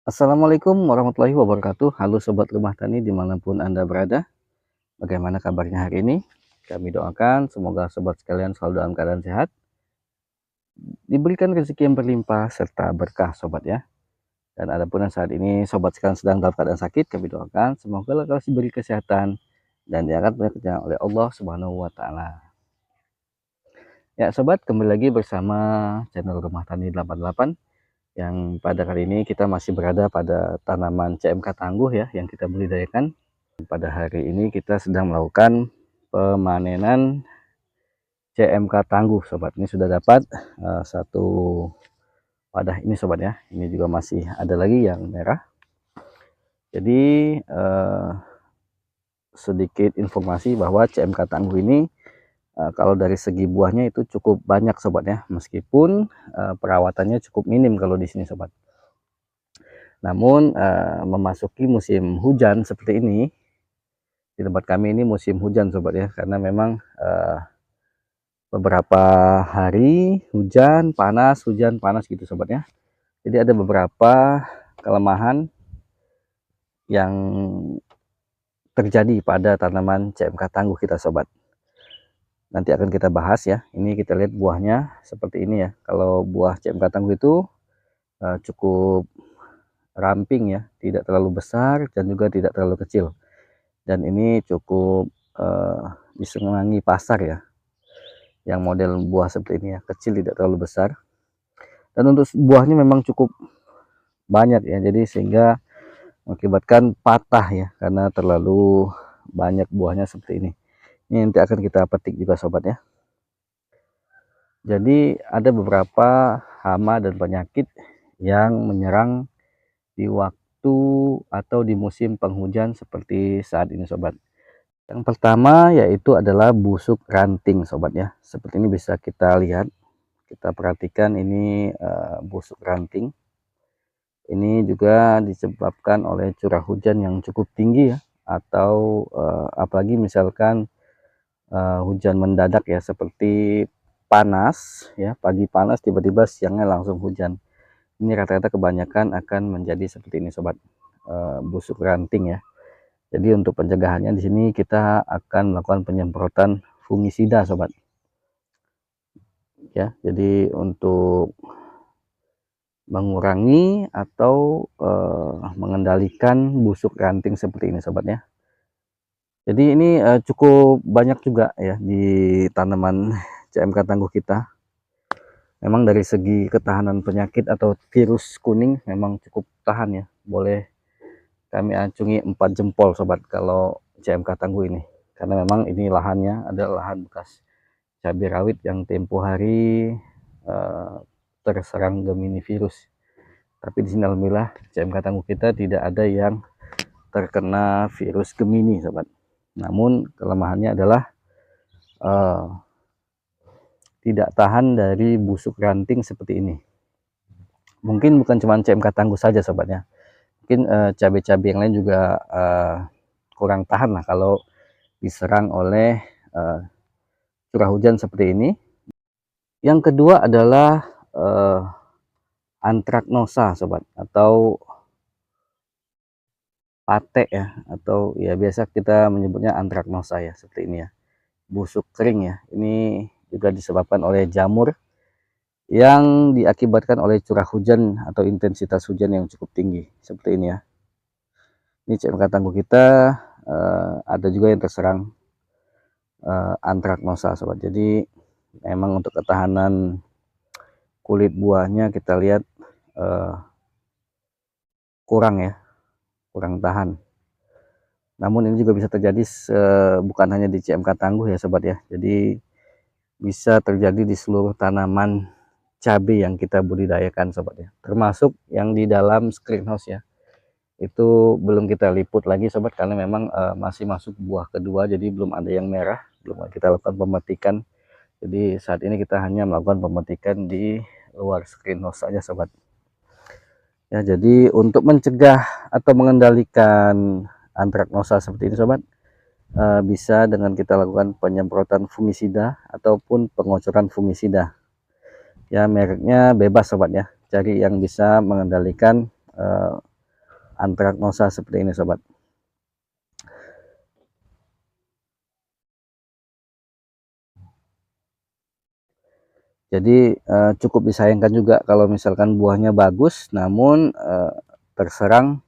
Assalamualaikum warahmatullahi wabarakatuh. Halo Sobat Rumah Tani dimanapun Anda berada. Bagaimana kabarnya hari ini? Kami doakan semoga Sobat sekalian selalu dalam keadaan sehat, diberikan rezeki yang berlimpah serta berkah Sobat ya. Dan adapun yang saat ini Sobat sekalian sedang dalam keadaan sakit, kami doakan semoga lekas diberi kesehatan dan diangkat berat oleh Allah Subhanahu wa Ta'ala. Ya Sobat, kembali lagi bersama channel Rumah Tani 88 yang pada kali ini kita masih berada pada tanaman CMK tangguh ya yang kita budidayakan. Pada hari ini kita sedang melakukan pemanenan CMK tangguh Sobat. Ini sudah dapat satu wadah ini Sobat ya. Ini juga masih ada lagi yang merah. Jadi sedikit informasi bahwa CMK tangguh ini kalau dari segi buahnya itu cukup banyak Sobat ya. Meskipun perawatannya cukup minim kalau di sini Sobat. Namun memasuki musim hujan seperti ini, di tempat kami ini musim hujan Sobat ya, karena memang beberapa hari hujan panas gitu Sobat ya. Jadi ada beberapa kelemahan yang terjadi pada tanaman CMK tangguh kita Sobat. Nanti akan kita bahas ya. Ini kita lihat buahnya seperti ini ya. Kalau buah CMK tangguh itu cukup ramping ya, tidak terlalu besar dan juga tidak terlalu kecil. Dan ini cukup disenangi pasar ya, yang model buah seperti ini ya, kecil tidak terlalu besar. Dan untuk buahnya memang cukup banyak ya, jadi sehingga mengakibatkan patah ya, karena terlalu banyak buahnya seperti ini. Ini nanti akan kita petik juga Sobat ya. Jadi ada beberapa hama dan penyakit yang menyerang di waktu atau di musim penghujan seperti saat ini Sobat. Yang pertama yaitu adalah busuk ranting Sobat ya. Seperti ini bisa kita lihat, kita perhatikan ini busuk ranting. Ini juga disebabkan oleh curah hujan yang cukup tinggi ya, atau apalagi misalkan hujan mendadak ya, seperti panas ya, pagi panas tiba-tiba siangnya langsung hujan. Ini rata-rata kebanyakan akan menjadi seperti ini Sobat, busuk ranting ya. Jadi untuk pencegahannya di sini kita akan melakukan penyemprotan fungisida Sobat. Ya, jadi untuk mengurangi atau mengendalikan busuk ranting seperti ini Sobat ya. Jadi ini cukup banyak juga ya di tanaman CMK tangguh kita. Memang dari segi ketahanan penyakit atau virus kuning memang cukup tahan ya. Boleh kami acungi 4 jempol Sobat kalau CMK tangguh ini. Karena memang ini lahannya adalah lahan bekas cabai rawit yang tempo hari terserang Gemini virus. Tapi di sini alhamdulillah CMK tangguh kita tidak ada yang terkena virus Gemini Sobat. Namun kelemahannya adalah tidak tahan dari busuk ranting seperti ini. Mungkin bukan cuma CMK tangguh saja Sobat ya. Mungkin cabai-cabai yang lain juga kurang tahan lah kalau diserang oleh curah hujan seperti ini. Yang kedua adalah antraknosa Sobat, atau pate ya, atau ya biasa kita menyebutnya antraknosa ya, seperti ini ya, busuk kering ya. Ini juga disebabkan oleh jamur yang diakibatkan oleh curah hujan atau intensitas hujan yang cukup tinggi seperti ini ya. Ini CMK tangguh kita ada juga yang terserang antraknosa Sobat. Jadi memang untuk ketahanan kulit buahnya kita lihat kurang ya, kurang tahan. Namun ini juga bisa terjadi bukan hanya di CMK tangguh ya Sobat ya. Jadi bisa terjadi di seluruh tanaman cabai yang kita budidayakan Sobat ya. Termasuk yang di dalam screenhouse ya. Itu belum kita liput lagi Sobat, karena memang masih masuk buah kedua, jadi belum ada yang merah, belum kita lakukan pemetikan. Jadi saat ini kita hanya melakukan pemetikan di luar screenhouse saja Sobat. Ya, jadi untuk mencegah atau mengendalikan antraknosa seperti ini Sobat, bisa dengan kita lakukan penyemprotan fungisida ataupun pengocoran fungisida. Ya, mereknya bebas Sobat ya, cari yang bisa mengendalikan antraknosa seperti ini sobat. Jadi cukup disayangkan juga kalau misalkan buahnya bagus namun terserang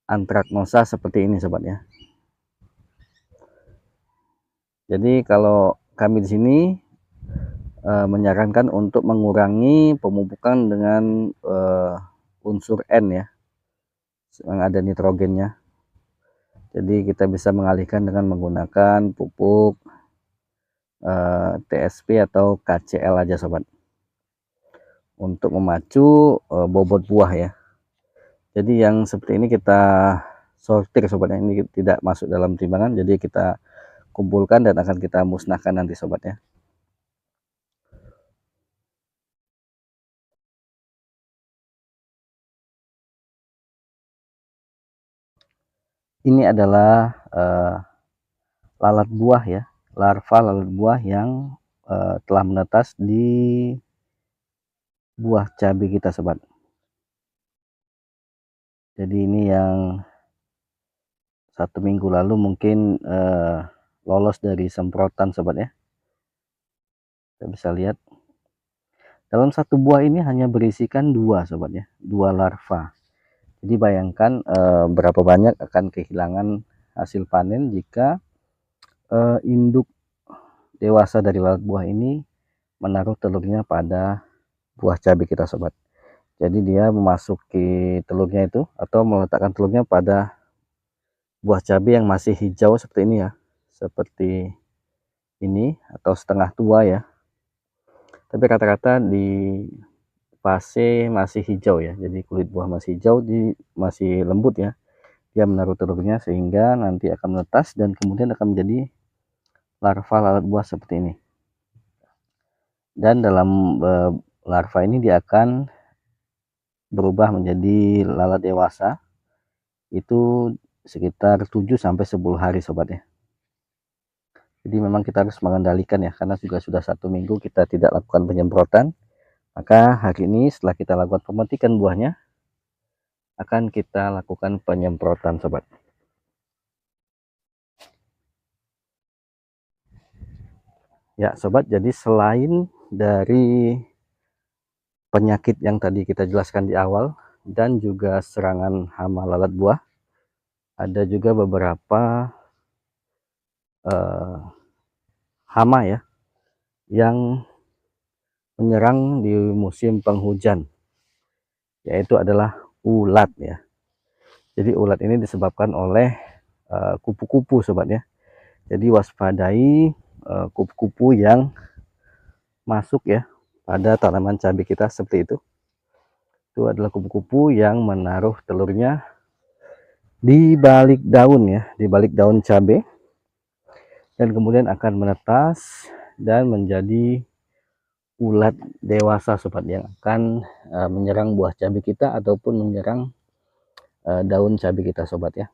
antraknosa seperti ini sobat ya. Jadi kalau kami di sini menyarankan untuk mengurangi pemupukan dengan unsur N ya, yang ada nitrogennya. Jadi kita bisa mengalihkan dengan menggunakan pupuk TSP atau KCl aja sobat, untuk memacu bobot buah ya. Jadi yang seperti ini kita sortir sobat ya, ini tidak masuk dalam timbangan, jadi kita kumpulkan dan akan kita musnahkan nanti sobat ya. Ini adalah lalat buah ya, larva lalat buah yang telah menetas di buah cabai kita sobat. Jadi ini yang 1 minggu lalu mungkin lolos dari semprotan sobat ya. Kita bisa lihat dalam satu buah ini hanya berisikan 2 sobat ya, 2 larva. Jadi bayangkan berapa banyak akan kehilangan hasil panen jika induk dewasa dari lalat buah ini menaruh telurnya pada buah cabai kita sobat. Jadi dia memasuki telurnya itu atau meletakkan telurnya pada buah cabai yang masih hijau seperti ini ya, seperti ini atau setengah tua ya. Tapi rata-rata di fase masih hijau ya, jadi kulit buah masih hijau, masih lembut ya, dia menaruh telurnya sehingga nanti akan menetas dan kemudian akan menjadi larva lalat buah seperti ini. Dan dalam larva ini dia akan berubah menjadi lalat dewasa itu sekitar 7 sampai 10 hari sobat ya. Jadi memang kita harus mengendalikan ya, karena juga sudah 1 minggu kita tidak lakukan penyemprotan. Maka hari ini setelah kita lakukan pemetikan buahnya, akan kita lakukan penyemprotan sobat. Ya sobat, jadi selain dari penyakit yang tadi kita jelaskan di awal dan juga serangan hama lalat buah, ada juga beberapa hama ya yang menyerang di musim penghujan, yaitu adalah ulat ya. Jadi ulat ini disebabkan oleh kupu-kupu sobat ya. Jadi waspadai kupu-kupu yang masuk ya pada tanaman cabai kita seperti itu. Itu adalah kupu-kupu yang menaruh telurnya di balik daun ya, di balik daun cabai, dan kemudian akan menetas dan menjadi ulat dewasa sobat yang akan menyerang buah cabai kita ataupun menyerang daun cabai kita sobat ya.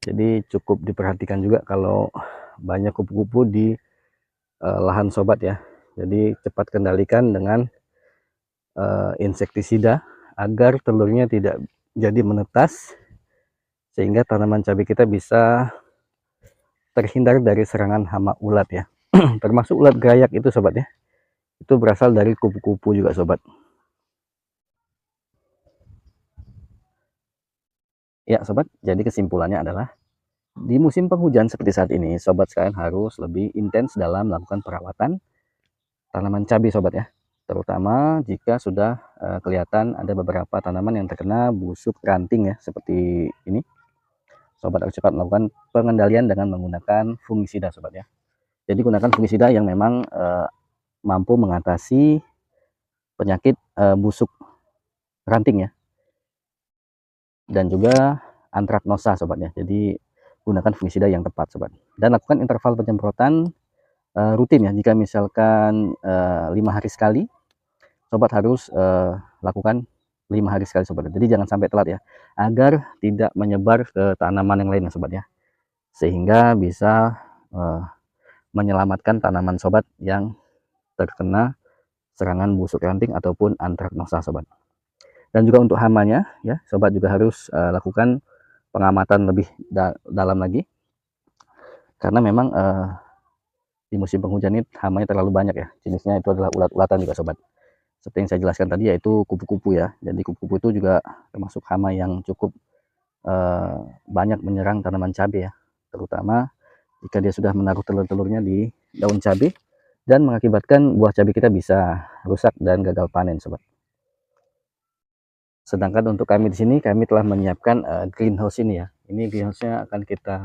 Jadi cukup diperhatikan juga kalau banyak kupu-kupu di lahan sobat ya. Jadi cepat kendalikan dengan insektisida agar telurnya tidak jadi menetas, sehingga tanaman cabai kita bisa terhindar dari serangan hama ulat ya. Termasuk ulat gayak itu sobat ya, itu berasal dari kupu-kupu juga sobat. Ya sobat, jadi kesimpulannya adalah di musim penghujan seperti saat ini, sobat sekalian harus lebih intens dalam melakukan perawatan tanaman cabai sobat ya. Terutama jika sudah kelihatan ada beberapa tanaman yang terkena busuk ranting ya, seperti ini. Sobat harus cepat melakukan pengendalian dengan menggunakan fungisida sobat ya. Jadi gunakan fungisida yang memang mampu mengatasi penyakit busuk ranting ya, dan juga antraknosa sobat ya. Jadi gunakan fungisida yang tepat sobat, dan lakukan interval penyemprotan rutin ya. Jika misalkan 5 hari sekali, sobat harus lakukan 5 hari sekali sobat. Jadi jangan sampai telat ya, agar tidak menyebar ke tanaman yang lain ya sobat ya, sehingga bisa menyelamatkan tanaman sobat yang terkena serangan busuk ranting ataupun antraknosa sobat. Dan juga untuk hamanya ya, sobat juga harus lakukan pengamatan lebih dalam lagi, karena memang di musim penghujan ini hamanya terlalu banyak ya. Jenisnya itu adalah ulat-ulatan juga sobat. Seperti yang saya jelaskan tadi, yaitu kupu-kupu ya. Jadi kupu-kupu itu juga termasuk hama yang cukup banyak menyerang tanaman cabai ya, terutama jika dia sudah menaruh telur-telurnya di daun cabai dan mengakibatkan buah cabai kita bisa rusak dan gagal panen sobat. Sedangkan untuk kami di sini, kami telah menyiapkan greenhouse ini ya. Ini greenhouse-nya akan kita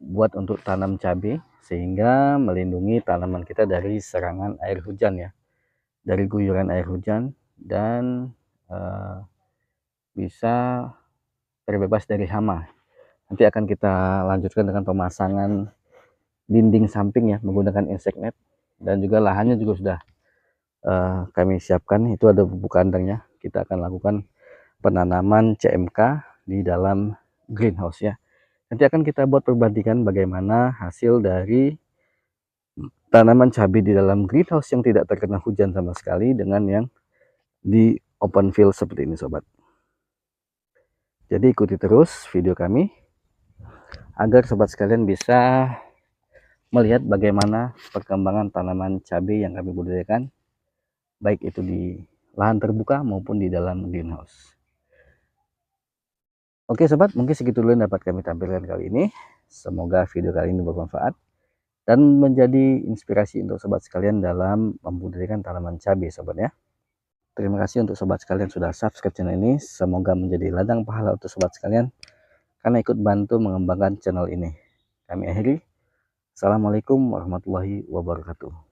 buat untuk tanam cabai, sehingga melindungi tanaman kita dari serangan air hujan ya, dari guyuran air hujan, dan bisa terbebas dari hama. Nanti akan kita lanjutkan dengan pemasangan dinding samping ya, menggunakan insect net, dan juga lahannya juga sudah kami siapkan. Itu ada bubuk kandangnya. Kita akan lakukan penanaman CMK di dalam greenhouse ya. Nanti akan kita buat perbandingan bagaimana hasil dari tanaman cabai di dalam greenhouse yang tidak terkena hujan sama sekali dengan yang di open field seperti ini sobat. Jadi ikuti terus video kami agar sobat sekalian bisa melihat bagaimana perkembangan tanaman cabai yang kami budidayakan, baik itu di lahan terbuka maupun di dalam greenhouse. Oke sobat, mungkin segitu dulu yang dapat kami tampilkan kali ini. Semoga video kali ini bermanfaat dan menjadi inspirasi untuk sobat sekalian dalam membudidayakan tanaman cabai sobat ya. Terima kasih untuk sobat sekalian sudah subscribe channel ini. Semoga menjadi ladang pahala untuk sobat sekalian karena ikut bantu mengembangkan channel ini. Kami akhiri. Assalamualaikum warahmatullahi wabarakatuh.